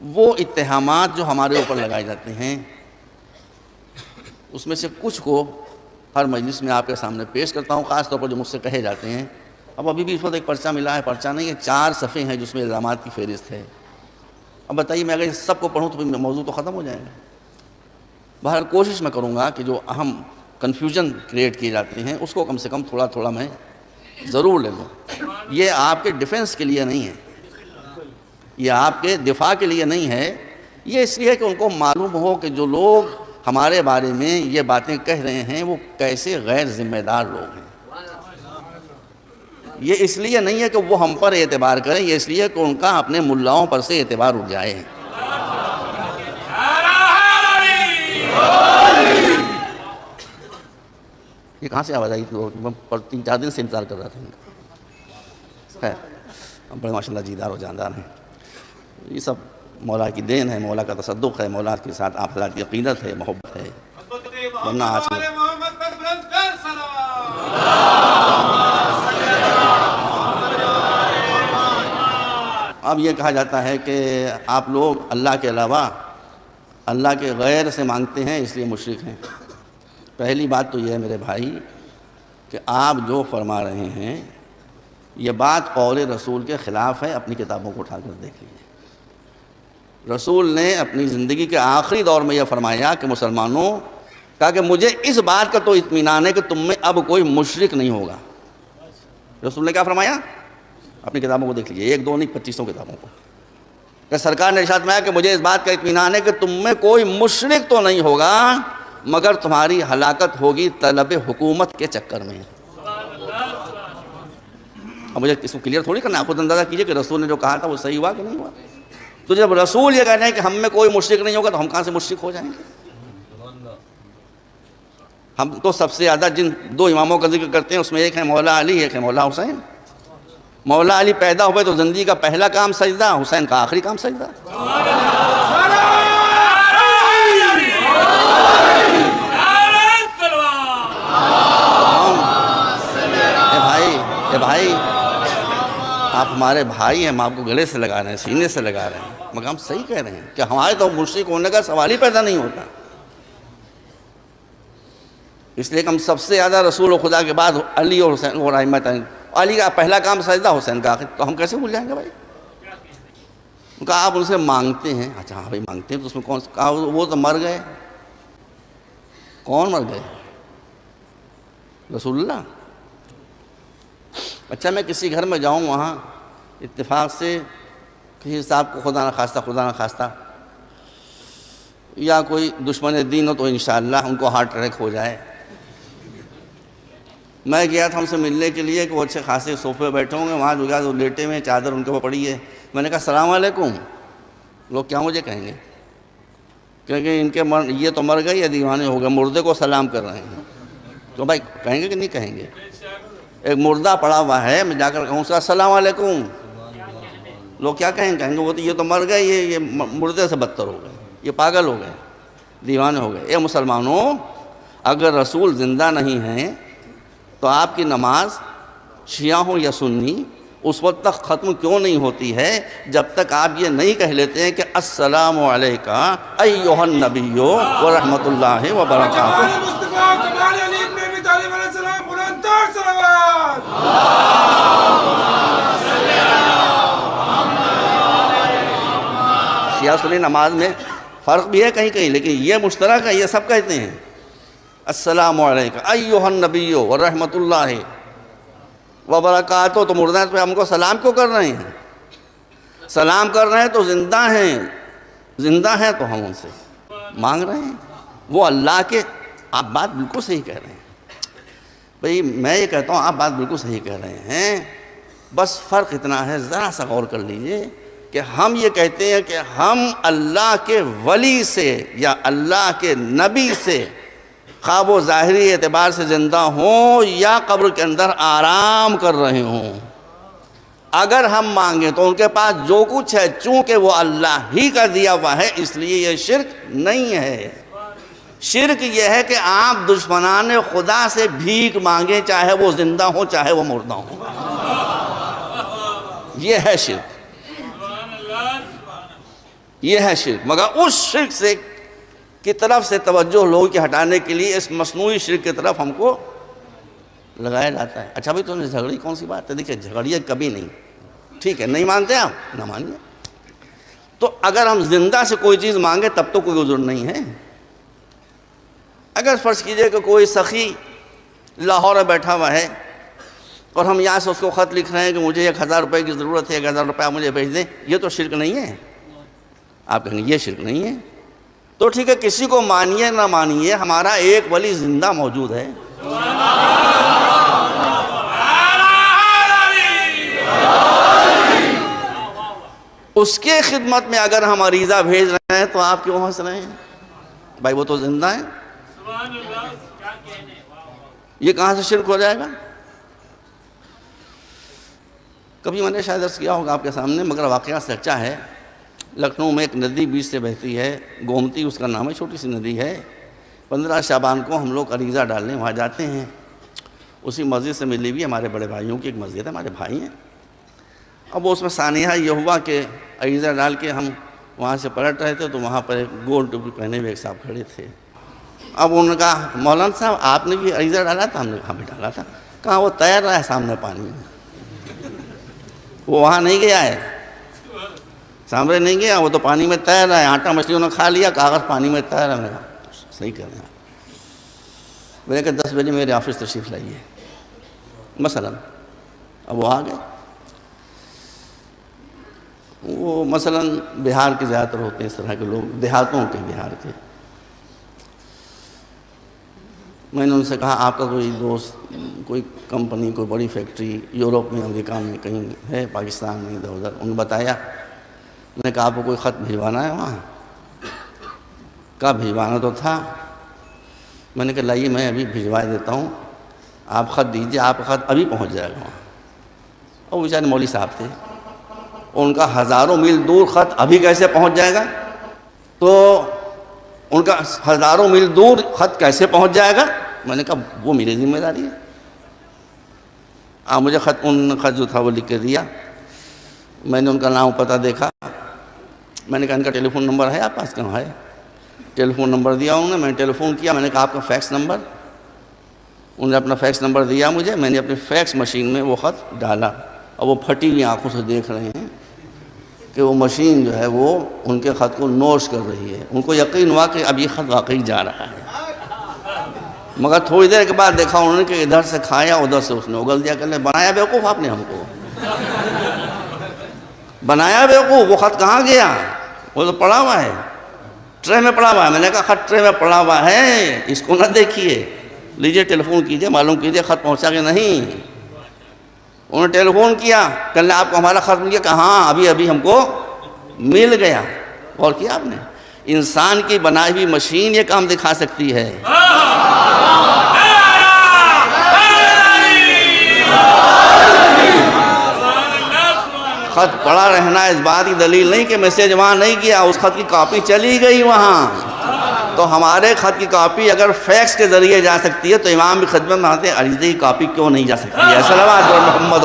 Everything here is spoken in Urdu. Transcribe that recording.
وہ اتہامات جو ہمارے اوپر لگائے جاتے ہیں اس میں سے کچھ کو ہر مجلس میں آپ کے سامنے پیش کرتا ہوں، خاص طور پر جو مجھ سے کہے جاتے ہیں۔ اب ابھی بھی اس وقت ایک پرچہ ملا ہے، پرچہ نہیں ہے، 4 صفحے ہیں جس میں الزامات کی فہرست ہے۔ اب بتائیے میں اگر اس سب کو پڑھوں تو پھر موضوع تو ختم ہو جائے گا۔ بہرحال کوشش میں کروں گا کہ جو اہم کنفیوژن کریٹ کیے جاتے ہیں اس کو کم سے کم تھوڑا تھوڑا میں ضرور لے لوں۔ یہ آپ کے ڈیفنس کے لیے نہیں ہے، یہ آپ کے دفاع کے لیے نہیں ہے، یہ اس لیے کہ ان کو معلوم ہو کہ جو لوگ ہمارے بارے میں یہ باتیں کہہ رہے ہیں وہ کیسے غیر ذمہ دار لوگ ہیں۔ یہ اس لیے نہیں ہے کہ وہ ہم پر اعتبار کریں، یہ اس لیے کہ ان کا اپنے ملاؤں پر سے اعتبار اٹھ جائے۔ یہ کہاں سے آواز آئی؟ 3-4 دن سے انتظار کر رہا تھا۔ خیر، بڑے ماشاءاللہ جیدار و جاندار ہیں۔ یہ سب مولا کی دین ہے، مولا کا تصدق ہے، مولا کے ساتھ آپ حضرات کی عقیدت ہے، محبت ہے، ورنہ آج اب یہ کہا جاتا ہے کہ آپ لوگ اللہ کے علاوہ اللہ کے غیر سے مانگتے ہیں اس لیے مشرک ہیں۔ پہلی بات تو یہ ہے میرے بھائی کہ آپ جو فرما رہے ہیں یہ بات قول رسول کے خلاف ہے۔ اپنی کتابوں کو اٹھا کر دیکھ لیجیے، رسول نے اپنی زندگی کے آخری دور میں یہ فرمایا کہ مسلمانوں، کہا کہ مجھے اس بات کا تو اطمینان ہے کہ تم میں اب کوئی مشرک نہیں ہوگا۔ رسول نے کیا فرمایا؟ اپنی کتابوں کو دیکھ لیجیے، 1 2 نہیں 25 کتابوں کو، کہ سرکار نے ارشاد فرمایا کہ مجھے اس بات کا اطمینان ہے کہ تم میں کوئی مشرک تو نہیں ہوگا مگر تمہاری ہلاکت ہوگی طلب حکومت کے چکر میں۔ اب مجھے اس کو کلیئر تھوڑی کرنا ہے، آپ خود اندازہ کیجئے کہ رسول نے جو کہا تھا وہ صحیح ہوا کہ نہیں ہوا۔ تو جب رسول یہ کہہ رہے ہیں کہ ہم میں کوئی مشرک نہیں ہوگا تو ہم کہاں سے مشرک ہو جائیں گے؟ ہم تو سب سے زیادہ جن 2 اماموں کا ذکر کرتے ہیں اس میں ایک ہے مولا علی، ایک ہے مولا حسین۔ مولا علی پیدا ہوئے تو زندگی کا پہلا کام سجدہ، حسین کا آخری کام سجدہ۔ اے بھائی آپ ہمارے بھائی ہیں، ہم آپ کو گلے سے لگا رہے ہیں، سینے سے لگا رہے ہیں، مگر ہم صحیح کہہ رہے ہیں کہ ہمارے تو مشرک ہونے کا سوال ہی پیدا نہیں ہوتا۔ اس لیے کہ ہم سب سے زیادہ رسول و خدا کے بعد علی اور حسین اور ائمہ ہیں، علی کا پہلا کام سجدہ، حسین کا آخر، تو ہم کیسے بھول جائیں گے بھائی؟ ان کا آپ ان سے مانگتے ہیں، اچھا ہاں بھائی مانگتے ہیں تو اس میں کون کہا وہ تو مر گئے۔ کون مر گئے؟ رسول اللہ۔ اچھا میں کسی گھر میں جاؤں، وہاں اتفاق سے کسی صاحب کو خدا نہ خواستہ یا کوئی دشمن دین ہو تو انشاءاللہ ان کو ہارٹ اٹیک ہو جائے۔ میں گیا تھا ان سے ملنے کے لیے کہ وہ اچھے خاصے صوفے پہ بیٹھے ہوں گے، وہاں جو گیا تو لیٹے ہوئے چادر ان کے اوپر پڑی ہے۔ میں نے کہا السلام علیکم۔ لوگ کیا مجھے کہیں گے؟ کیونکہ ان کے یہ تو مر گئے یا دیوانے ہو گئے، مردے کو سلام کر رہے ہیں۔ تو بھائی کہیں گے کہ نہیں کہیں گے؟ ایک مردہ پڑا ہوا ہے، میں جا کر کہوں اس کا السلام علیکم، لوگ کیا کہیں گے؟ وہ تو یہ تو مر گئے، یہ مردے سے بدتر ہو گئے، یہ پاگل ہو گئے، دیوانے ہو گئے۔ اے مسلمانوں، اگر رسول زندہ نہیں ہیں تو آپ کی نماز شیعہ ہوں یا سنی اس وقت تک ختم کیوں نہیں ہوتی ہے جب تک آپ یہ نہیں کہہ لیتے ہیں کہ السلام علیکہ ایھا النبی ورحمۃ اللہ وبرکاتہ۔ شیعہ سنی نماز میں فرق بھی ہے کہیں کہیں، لیکن یہ مشترک ہے، یہ سب کہتے ہیں السلام علیکم ایھا النبی ورحمۃ اللہ وبرکاتہ۔ تو مردہ پہ ہم کو سلام کیوں کر رہے ہیں؟ سلام کر رہے ہیں تو زندہ ہیں تو ہم ان سے مانگ رہے ہیں، وہ اللہ کے۔ آپ بات بالکل صحیح کہہ رہے ہیں بھئی، میں یہ کہتا ہوں آپ بات بالکل صحیح کہہ رہے ہیں، بس فرق اتنا ہے، ذرا سا غور کر لیجئے کہ ہم یہ کہتے ہیں کہ ہم اللہ کے ولی سے یا اللہ کے نبی سے، خواہ وہ ظاہری اعتبار سے زندہ ہوں یا قبر کے اندر آرام کر رہے ہوں، اگر ہم مانگیں تو ان کے پاس جو کچھ ہے چونکہ وہ اللہ ہی کا دیا ہوا ہے، اس لیے یہ شرک نہیں ہے۔ شرک یہ ہے کہ آپ دشمنان خدا سے بھیک مانگیں، چاہے وہ زندہ ہوں چاہے وہ مردہ ہوں، یہ ہے شرک۔ یہ ہے شرک. مگر اس شرک سے کی طرف سے توجہ لوگوں کے ہٹانے کے لیے اس مصنوعی شرک کی طرف ہم کو لگایا جاتا ہے. اچھا بھائی تم نے جھگڑی کون سی بات ہے؟ دیکھیں جھگڑیے کبھی نہیں. ٹھیک ہے نہیں مانتے آپ نہ مانیے. تو اگر ہم زندہ سے کوئی چیز مانگے تب تو کوئی عذر نہیں ہے. اگر فرض کیجئے کہ کوئی سخی لاہور میں بیٹھا ہوا ہے اور ہم یہاں سے اس کو خط لکھ رہے ہیں کہ مجھے 1000 روپے کی ضرورت ہے, 1000 روپے مجھے بھیج دیں, یہ تو شرک نہیں ہے. آپ کہیں گے یہ شرک نہیں ہے. تو ٹھیک ہے کسی کو مانیے نہ مانیے, ہمارا ایک ولی زندہ موجود ہے. اس کے خدمت میں اگر ہم عریضہ بھیج رہے ہیں تو آپ کیوں ہنس رہے ہیں؟ بھائی وہ تو زندہ ہے. یہ کہاں سے شرک ہو جائے گا؟ کبھی میں نے شاید عرض کیا ہوگا آپ کے سامنے, مگر واقعہ سچا ہے. لکھنؤ میں ایک ندی بیچ سے بہتی ہے, گومتی اس کا نام ہے, چھوٹی سی ندی ہے. 15 شعبان کو ہم لوگ عریضہ ڈالنے وہاں جاتے ہیں. اسی مسجد سے ملی ہوئی ہمارے بڑے بھائیوں کی ایک مسجد ہے, ہمارے بھائی ہیں. اب وہ اس میں سانحہ یہ ہوا کہ عریضہ ڈال کے ہم وہاں سے پلٹ رہے تھے تو وہاں پر ایک گول ٹوپی پہنے ہوئے ایک صاحب کھڑے تھے. اب انہوں نے کہا مولانا صاحب آپ نے بھی عریضہ ڈالا تھا؟ ہم نے کہا بھی ڈالا تھا. کہا وہ تیر رہا ہے سامنے پانی میں, وہ وہاں نہیں گیا ہے, سامنے نہیں گیا, وہ تو پانی میں تیر رہا ہے. آٹا مچھلیوں نے کھا لیا, کاغذ پانی میں تیر رہا ہے. میں نے کہا صحیح کہہ رہے ہیں. میں نے کہا 10 بجے میرے آفس تشریف لائیے مثلا. اب وہ آ گئے. وہ مثلا بہار کے زیادہ تر ہوتے ہیں اس طرح کے لوگ, دیہاتوں کے, بہار کے. میں نے ان سے کہا آپ کا کوئی دوست کوئی کمپنی, کوئی بڑی فیکٹری یورپ میں, امریکہ میں کہیں ہے, پاکستان میں, ادھر ادھر. انہوں نے بتایا. میں نے کہا آپ کو کوئی خط بھجوانا ہے وہاں؟ کہا بھجوانا تو تھا. میں نے کہا لائیے میں ابھی بھجوا دیتا ہوں, آپ خط دیجئے, آپ کا خط ابھی پہنچ جائے گا وہاں. اور بیچارے مولوی صاحب تھے, ان کا ہزاروں میل دور خط ابھی کیسے پہنچ جائے گا؟ تو ان کا ہزاروں میل دور خط کیسے پہنچ جائے گا؟ میں نے کہا وہ میری ذمہ داری ہے. مجھے خط جو تھا وہ لکھ کے دیا. میں نے ان کا نام پتہ دیکھا. میں نے کہا ان کا ٹیلی فون نمبر ہے آپ پاس؟ کہاں ہے؟ ٹیلی فون نمبر دیا انہوں نے. میں نے ٹیلی فون کیا. میں نے کہا آپ کا فیکس نمبر؟ انہوں نے اپنا فیکس نمبر دیا مجھے. میں نے اپنی فیکس مشین میں وہ خط ڈالا. اور وہ پھٹی ہوئی آنکھوں سے دیکھ رہے ہیں کہ وہ مشین جو ہے وہ ان کے خط کو نوش کر رہی ہے. ان کو یقین ہوا کہ اب یہ خط واقعی جا رہا ہے. مگر تھوڑی دیر کے بعد دیکھا انہوں نے کہ ادھر سے کھایا, ادھر سے اس نے اگل دیا. کہ بنایا بیوقوف آپ نے ہم کو, بنایا بیوقوف. وہ خط کہاں گیا؟ وہ تو پڑا ہوا ہے, ٹرے میں پڑا ہوا ہے. میں نے کہا خط ٹرے میں پڑا ہوا ہے, اس کو نہ دیکھیے, لیجئے ٹیلی فون کیجئے, معلوم کیجئے خط پہنچا کہ نہیں. انہوں نے ٹیلی فون کیا, کہنے آپ کو ہمارا خط مل گیا؟ کہا ہاں ابھی ہم کو مل گیا. اور کیا آپ نے, انسان کی بنائی ہوئی مشین یہ کام دکھا سکتی ہے. خط پڑا رہنا اس بات کی دلیل نہیں کہ میسیج وہاں نہیں گیا, اس خط کی کاپی چلی گئی وہاں. تو ہمارے خط کی کاپی اگر فیکس کے ذریعے جا سکتی ہے تو امام بھی خدمت میں آتے ہیں, عریضے کی کاپی کیوں نہیں جا سکتی ہے؟ صلوات محمد